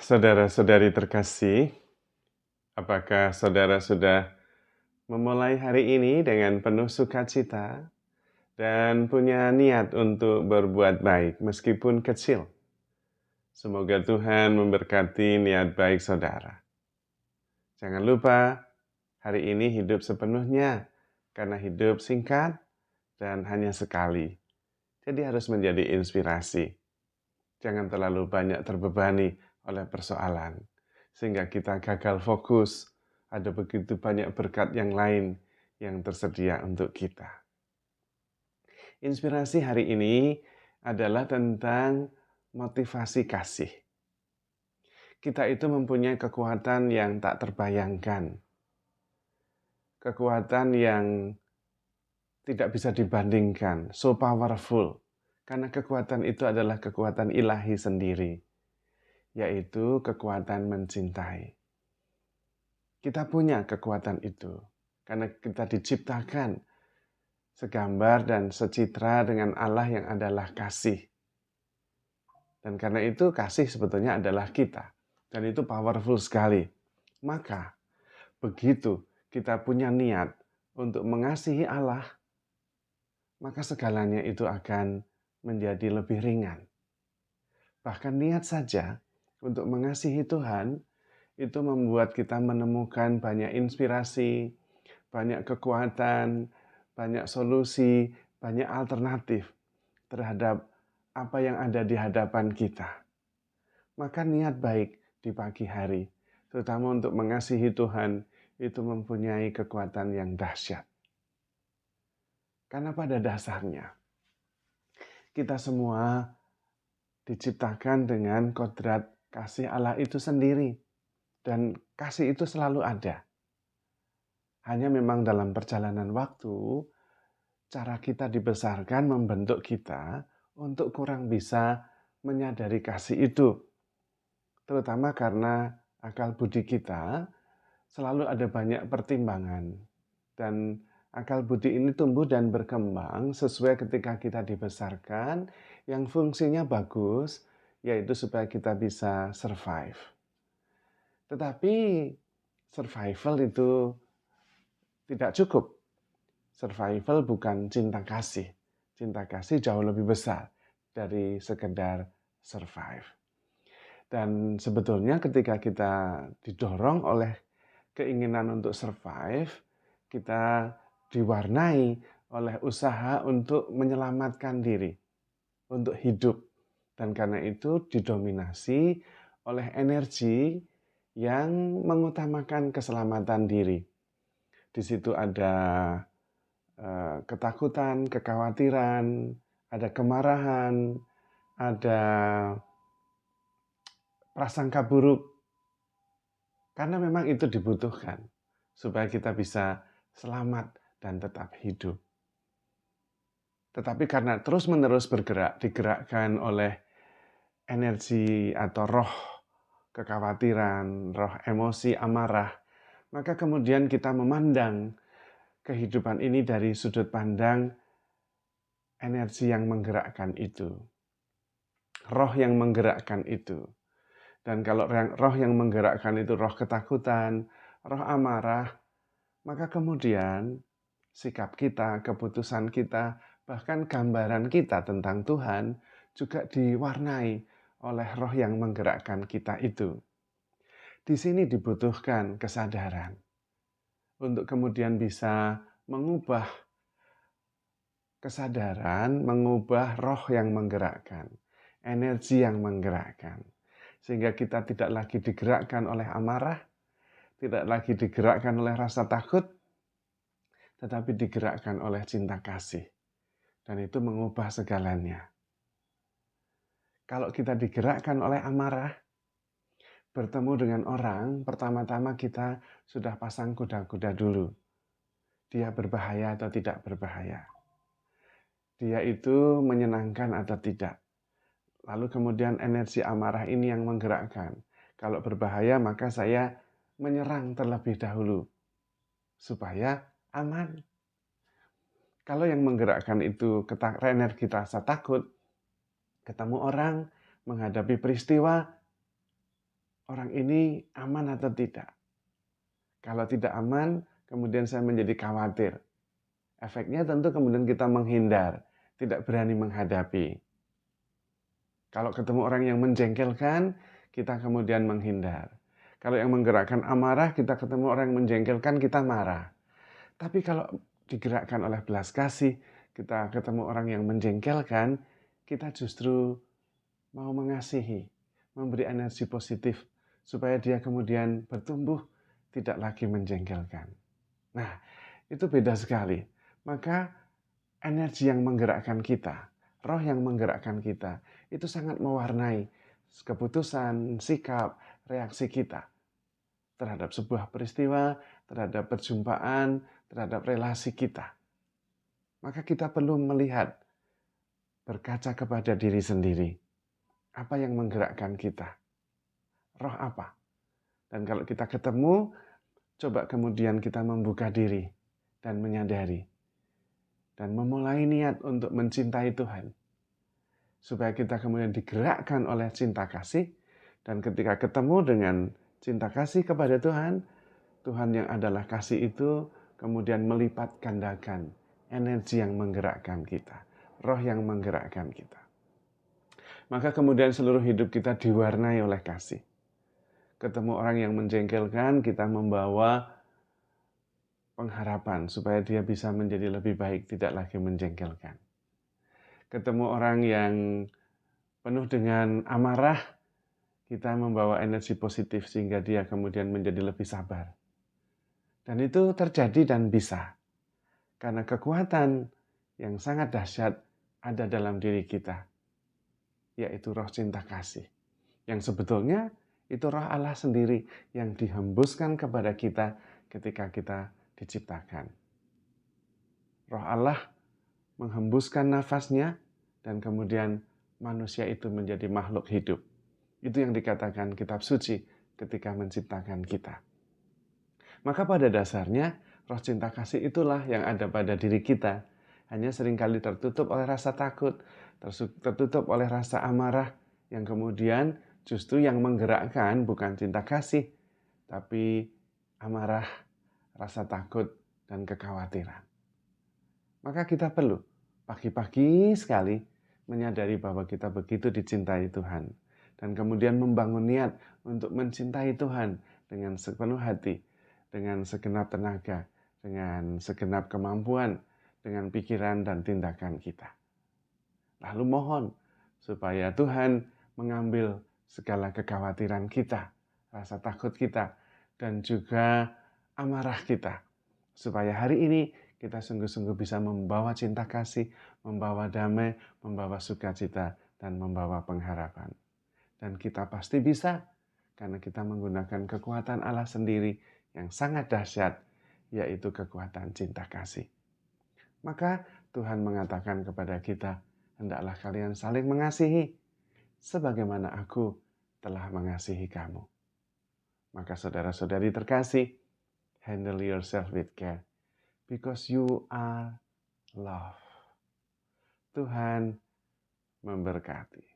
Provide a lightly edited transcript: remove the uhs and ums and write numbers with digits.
Saudara-saudari terkasih, apakah saudara sudah memulai hari ini dengan penuh sukacita dan punya niat untuk berbuat baik meskipun kecil? Semoga Tuhan memberkati niat baik saudara. Jangan lupa, hari ini hidup sepenuhnya karena hidup singkat dan hanya sekali. Jadi harus menjadi inspirasi. Jangan terlalu banyak terbebani oleh persoalan, sehingga kita gagal fokus. Ada begitu banyak berkat yang lain yang tersedia untuk kita. Inspirasi hari ini adalah tentang motivasi kasih. Kita itu mempunyai kekuatan yang tak terbayangkan. Kekuatan yang tidak bisa dibandingkan, so powerful. Karena kekuatan itu adalah kekuatan ilahi sendiri, yaitu kekuatan mencintai. Kita punya kekuatan itu, karena kita diciptakan segambar dan secitra dengan Allah yang adalah kasih. Dan karena itu kasih sebetulnya adalah kita. Dan itu powerful sekali. Maka begitu kita punya niat untuk mengasihi Allah, maka segalanya itu akan menjadi lebih ringan. Bahkan niat saja untuk mengasihi Tuhan itu membuat kita menemukan banyak inspirasi, banyak kekuatan, banyak solusi, banyak alternatif terhadap apa yang ada di hadapan kita. Maka niat baik di pagi hari, terutama untuk mengasihi Tuhan, itu mempunyai kekuatan yang dahsyat. Karena pada dasarnya, kita semua diciptakan dengan kodrat kasih Allah itu sendiri. Dan kasih itu selalu ada. Hanya memang dalam perjalanan waktu, cara kita dibesarkan membentuk kita untuk kurang bisa menyadari kasih itu. Terutama karena akal budi kita selalu ada banyak pertimbangan. Dan akal budi ini tumbuh dan berkembang sesuai ketika kita dibesarkan yang fungsinya bagus, yaitu supaya kita bisa survive. Tetapi survival itu tidak cukup. Survival bukan cinta kasih. Cinta kasih jauh lebih besar dari sekedar survive. Dan sebetulnya ketika kita didorong oleh keinginan untuk survive, kita diwarnai oleh usaha untuk menyelamatkan diri, untuk hidup. Dan karena itu didominasi oleh energi yang mengutamakan keselamatan diri. Di situ ada ketakutan, kekhawatiran, ada kemarahan, ada prasangka buruk. Karena memang itu dibutuhkan supaya kita bisa selamat dan tetap hidup. Tetapi karena terus-menerus bergerak, digerakkan oleh energi atau roh kekhawatiran, roh emosi, amarah, maka kemudian kita memandang kehidupan ini dari sudut pandang energi yang menggerakkan itu. Roh yang menggerakkan itu. Dan kalau roh yang menggerakkan itu roh ketakutan, roh amarah, maka kemudian sikap kita, keputusan kita, bahkan gambaran kita tentang Tuhan juga diwarnai oleh roh yang menggerakkan kita itu. Di sini dibutuhkan kesadaran untuk kemudian bisa mengubah kesadaran, mengubah roh yang menggerakkan, energi yang menggerakkan. Sehingga kita tidak lagi digerakkan oleh amarah, tidak lagi digerakkan oleh rasa takut, tetapi digerakkan oleh cinta kasih. Dan itu mengubah segalanya. Kalau kita digerakkan oleh amarah, bertemu dengan orang, pertama-tama kita sudah pasang kuda-kuda dulu. Dia berbahaya atau tidak berbahaya. Dia itu menyenangkan atau tidak. Lalu kemudian energi amarah ini yang menggerakkan. Kalau berbahaya maka saya menyerang terlebih dahulu. Supaya aman. Kalau yang menggerakkan itu energi rasa takut, ketemu orang, menghadapi peristiwa, orang ini aman atau tidak. Kalau tidak aman, kemudian saya menjadi khawatir. Efeknya tentu kemudian kita menghindar, tidak berani menghadapi. Kalau ketemu orang yang menjengkelkan, kita kemudian menghindar. Kalau yang menggerakkan amarah, kita ketemu orang yang menjengkelkan, kita marah. Tapi kalau digerakkan oleh belas kasih, kita ketemu orang yang menjengkelkan, kita justru mau mengasihi, memberi energi positif, supaya dia kemudian bertumbuh, tidak lagi menjengkelkan. Nah, itu beda sekali. Maka energi yang menggerakkan kita, roh yang menggerakkan kita, itu sangat mewarnai keputusan, sikap, reaksi kita terhadap sebuah peristiwa, terhadap perjumpaan, terhadap relasi kita. Maka kita perlu melihat, berkaca kepada diri sendiri. Apa yang menggerakkan kita? Roh apa? Dan kalau kita ketemu, coba kemudian kita membuka diri dan menyadari. Dan memulai niat untuk mencintai Tuhan. Supaya kita kemudian digerakkan oleh cinta kasih. Dan ketika ketemu dengan cinta kasih kepada Tuhan, Tuhan yang adalah kasih itu kemudian melipat gandakan energi yang menggerakkan kita. Roh yang menggerakkan kita. Maka kemudian seluruh hidup kita diwarnai oleh kasih. Ketemu orang yang menjengkelkan, kita membawa pengharapan supaya dia bisa menjadi lebih baik, tidak lagi menjengkelkan. Ketemu orang yang penuh dengan amarah, kita membawa energi positif sehingga dia kemudian menjadi lebih sabar. Dan itu terjadi dan bisa. Karena kekuatan yang sangat dahsyat ada dalam diri kita, yaitu roh cinta kasih. Yang sebetulnya itu roh Allah sendiri yang dihembuskan kepada kita ketika kita diciptakan. Roh Allah menghembuskan nafasnya dan kemudian manusia itu menjadi makhluk hidup. Itu yang dikatakan kitab suci ketika menciptakan kita. Maka pada dasarnya roh cinta kasih itulah yang ada pada diri kita. Hanya seringkali tertutup oleh rasa takut, tertutup oleh rasa amarah, yang kemudian justru yang menggerakkan bukan cinta kasih, tapi amarah, rasa takut, dan kekhawatiran. Maka kita perlu pagi-pagi sekali menyadari bahwa kita begitu dicintai Tuhan. Dan kemudian membangun niat untuk mencintai Tuhan dengan sepenuh hati, dengan segenap tenaga, dengan segenap kemampuan, dengan pikiran dan tindakan kita. Lalu mohon supaya Tuhan mengambil segala kekhawatiran kita, rasa takut kita, dan juga amarah kita. Supaya hari ini kita sungguh-sungguh bisa membawa cinta kasih, membawa damai, membawa sukacita, dan membawa pengharapan. Dan kita pasti bisa, karena kita menggunakan kekuatan Allah sendiri yang sangat dahsyat, yaitu kekuatan cinta kasih. Maka Tuhan mengatakan kepada kita, hendaklah kalian saling mengasihi, sebagaimana aku telah mengasihi kamu. Maka saudara-saudari terkasih, handle yourself with care, because you are love. Tuhan memberkati.